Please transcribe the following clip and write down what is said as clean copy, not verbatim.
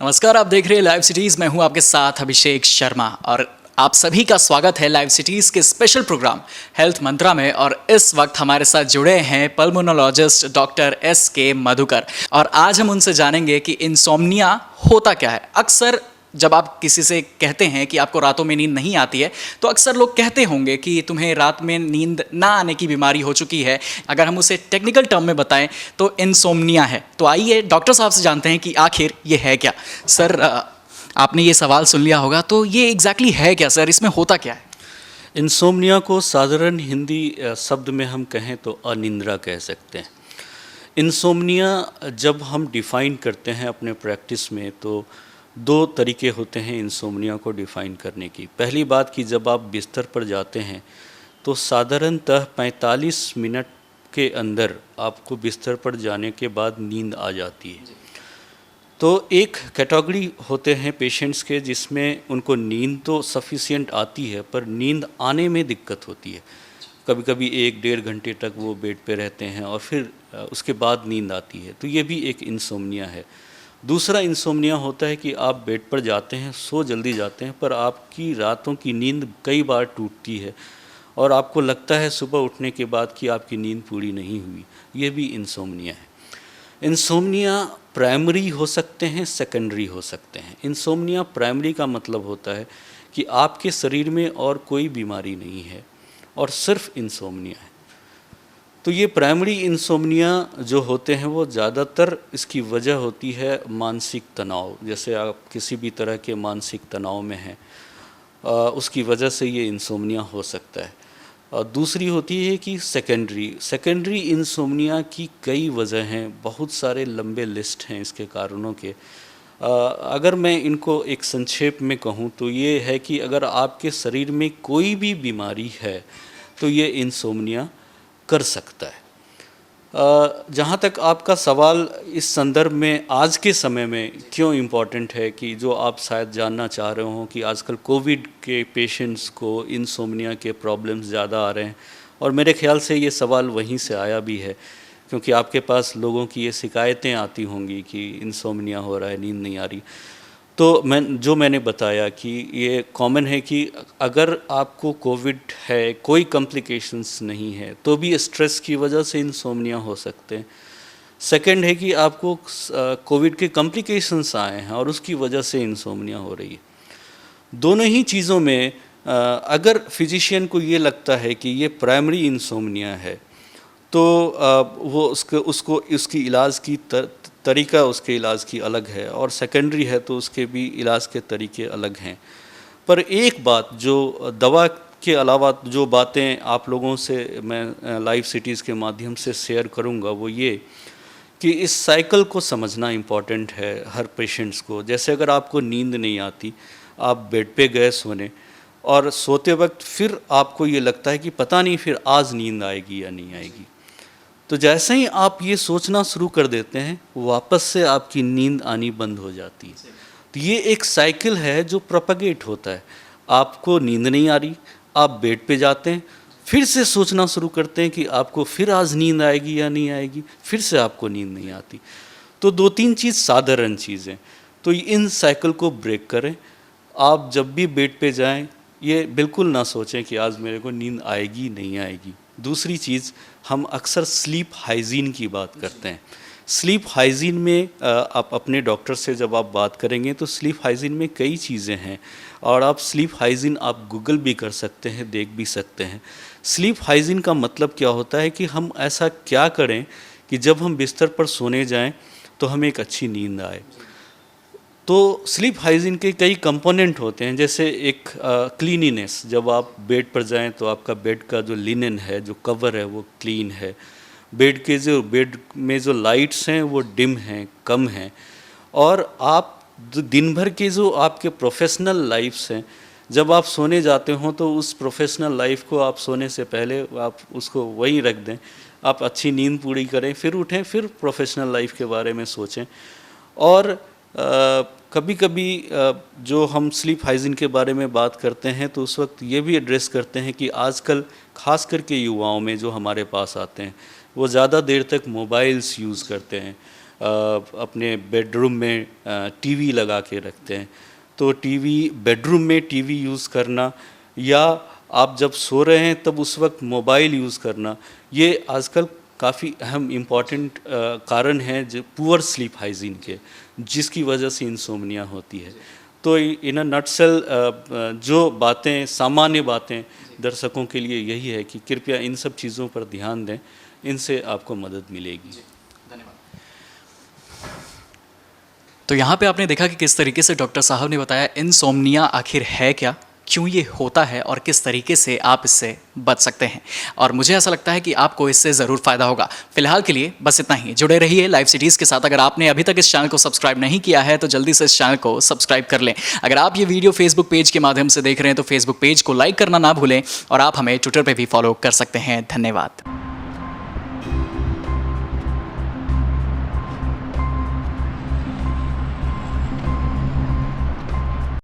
नमस्कार, आप देख रहे हैं लाइव सिटीज़। मैं हूं आपके साथ अभिषेक शर्मा और आप सभी का स्वागत है लाइव सिटीज़ के स्पेशल प्रोग्राम हेल्थ मंत्रा में। और इस वक्त हमारे साथ जुड़े हैं पल्मोनोलॉजिस्ट डॉक्टर S.K. मधुकर और आज हम उनसे जानेंगे कि इंसोम्निया होता क्या है। अक्सर जब आप किसी से कहते हैं कि आपको रातों में नींद नहीं आती है तो अक्सर लोग कहते होंगे कि तुम्हें रात में नींद ना आने की बीमारी हो चुकी है। अगर हम उसे टेक्निकल टर्म में बताएं तो इंसोम्निया है। तो आइए डॉक्टर साहब से जानते हैं कि आखिर ये है क्या। सर, आपने ये सवाल सुन लिया होगा, तो ये एग्जैक्टली है क्या सर, इसमें होता क्या है? इंसोम्निया को साधारण हिंदी शब्द में हम कहें तो अनिंद्रा कह सकते हैं। इंसोम्निया जब हम डिफ़ाइन करते हैं अपने प्रैक्टिस में तो दो तरीके होते हैं इंसोम्निया को डिफ़ाइन करने की। पहली बात कि जब आप बिस्तर पर जाते हैं तो साधारणतः 45 मिनट के अंदर आपको बिस्तर पर जाने के बाद नींद आ जाती है। तो एक कैटेगरी होते हैं पेशेंट्स के जिसमें उनको नींद तो सफिशिएंट आती है पर नींद आने में दिक्कत होती है। कभी कभी 1-1.5 घंटे तक वो बेड पे रहते हैं और फिर उसके बाद नींद आती है, तो ये भी एक इंसोम्निया है। दूसरा इंसोम्निया होता है कि आप बेड पर जाते हैं, सो जल्दी जाते हैं पर आपकी रातों की नींद कई बार टूटती है और आपको लगता है सुबह उठने के बाद कि आपकी नींद पूरी नहीं हुई। ये भी इंसोम्निया है। इंसोम्निया प्राइमरी हो सकते हैं, सेकेंडरी हो सकते हैं। इंसोम्निया प्राइमरी का मतलब होता है कि आपके शरीर में और कोई बीमारी नहीं है और सिर्फ इंसोम्निया है। तो ये प्राइमरी इंसोम्निया जो होते हैं वो ज़्यादातर इसकी वजह होती है मानसिक तनाव। जैसे आप किसी भी तरह के मानसिक तनाव में हैं, उसकी वजह से ये इंसोम्निया हो सकता है। और दूसरी होती है कि सेकेंडरी इंसोम्निया की कई वजह हैं, बहुत सारे लंबे लिस्ट हैं इसके कारणों के। अगर मैं इनको एक संक्षेप में कहूँ तो ये है कि अगर आपके शरीर में कोई भी बीमारी है तो ये इंसोम्निया कर सकता है। जहाँ तक आपका सवाल इस संदर्भ में आज के समय में क्यों इम्पॉर्टेंट है, कि जो आप शायद जानना चाह रहे हो कि आजकल कोविड के पेशेंट्स को इंसोम्निया के प्रॉब्लम्स ज़्यादा आ रहे हैं, और मेरे ख्याल से ये सवाल वहीं से आया भी है क्योंकि आपके पास लोगों की ये शिकायतें आती होंगी कि इंसोम्निया हो रहा है, नींद नहीं आ रही। तो मैंने बताया कि ये कॉमन है कि अगर आपको कोविड है, कोई कॉम्प्लिकेशंस नहीं है, तो भी स्ट्रेस की वजह से इंसोम्निया हो सकते हैं। सेकंड है कि आपको कोविड के कॉम्प्लिकेशंस आए हैं और उसकी वजह से इंसोम्निया हो रही है। दोनों ही चीज़ों में अगर फिजिशियन को ये लगता है कि ये प्राइमरी इंसोम्निया है तो वो उसको उसकी इलाज की तरीका उसके इलाज की अलग है, और सेकेंडरी है तो उसके भी इलाज के तरीके अलग हैं। पर एक बात जो दवा के अलावा जो बातें आप लोगों से मैं लाइव सिटीज़ के माध्यम से शेयर करूंगा वो ये कि इस साइकिल को समझना इम्पॉर्टेंट है हर पेशेंट्स को। जैसे अगर आपको नींद नहीं आती, आप बेड पे गए सोने और सोते वक्त फिर आपको ये लगता है कि पता नहीं फिर आज नींद आएगी या नहीं आएगी, तो जैसे ही आप ये सोचना शुरू कर देते हैं वापस से आपकी नींद आनी बंद हो जाती है। तो ये एक साइकिल है जो प्रोपगेट होता है। आपको नींद नहीं आ रही, आप बेड पे जाते हैं, फिर से सोचना शुरू करते हैं कि आपको फिर आज नींद आएगी या नहीं आएगी, फिर से आपको नींद नहीं आती। तो 2-3 चीज़ साधारण चीज़ें, तो इन साइकिल को ब्रेक करें। आप जब भी बेड पे जाएं ये बिल्कुल ना सोचें कि आज मेरे को नींद आएगी नहीं आएगी। दूसरी चीज़, हम अक्सर स्लीप हाइजीन की बात करते हैं। स्लीप हाइजीन में आप अपने डॉक्टर से जब आप बात करेंगे तो स्लीप हाइजीन में कई चीज़ें हैं, और आप स्लीप हाइजीन आप गूगल भी कर सकते हैं, देख भी सकते हैं। स्लीप हाइजीन का मतलब क्या होता है कि हम ऐसा क्या करें कि जब हम बिस्तर पर सोने जाएं तो हमें एक अच्छी नींद आए। तो स्लीप हाइजीन के कई कंपोनेंट होते हैं, जैसे एक क्लीनिनेस। जब आप बेड पर जाएं तो आपका बेड का जो लिनन है, जो कवर है, वो क्लीन है। बेड में जो लाइट्स हैं वो डिम हैं, कम हैं। और आप दिन भर के जो आपके प्रोफेशनल लाइफ्स हैं, जब आप सोने जाते हो तो उस प्रोफेशनल लाइफ को आप सोने से पहले आप उसको वहीं रख दें, आप अच्छी नींद पूरी करें, फिर उठें, फिर प्रोफेशनल लाइफ के बारे में सोचें। और कभी कभी जो हम स्लीप हाइजीन के बारे में बात करते हैं तो उस वक्त ये भी एड्रेस करते हैं कि आजकल ख़ास करके युवाओं में जो हमारे पास आते हैं वो ज़्यादा देर तक मोबाइल्स यूज़ करते हैं, अपने बेडरूम में टीवी लगा के रखते हैं, तो टीवी बेडरूम में टीवी यूज़ करना या आप जब सो रहे हैं तब उस वक्त मोबाइल यूज़ करना, ये आजकल काफ़ी अहम इम्पॉर्टेंट कारण हैं जो पुअर स्लीप हाइजीन के, जिसकी वजह से इंसोम्निया होती है। तो इन अ नटसेल जो बातें, सामान्य बातें दर्शकों के लिए यही है कि कृपया इन सब चीज़ों पर ध्यान दें, इनसे आपको मदद मिलेगी। तो यहाँ पे आपने देखा कि किस तरीके से डॉक्टर साहब ने बताया इनसोम्निया आखिर है क्या, क्यों ये होता है और किस तरीके से आप इससे बच सकते हैं। और मुझे ऐसा लगता है कि आपको इससे ज़रूर फ़ायदा होगा। फिलहाल के लिए बस इतना ही। जुड़े रहिए लाइव सिटीज़ के साथ। अगर आपने अभी तक इस चैनल को सब्सक्राइब नहीं किया है तो जल्दी से इस चैनल को सब्सक्राइब कर लें। अगर आप ये वीडियो फेसबुक पेज के माध्यम से देख रहे हैं तो फेसबुक पेज को लाइक करना ना भूलें और आप हमें ट्विटर पर भी फॉलो कर सकते हैं। धन्यवाद।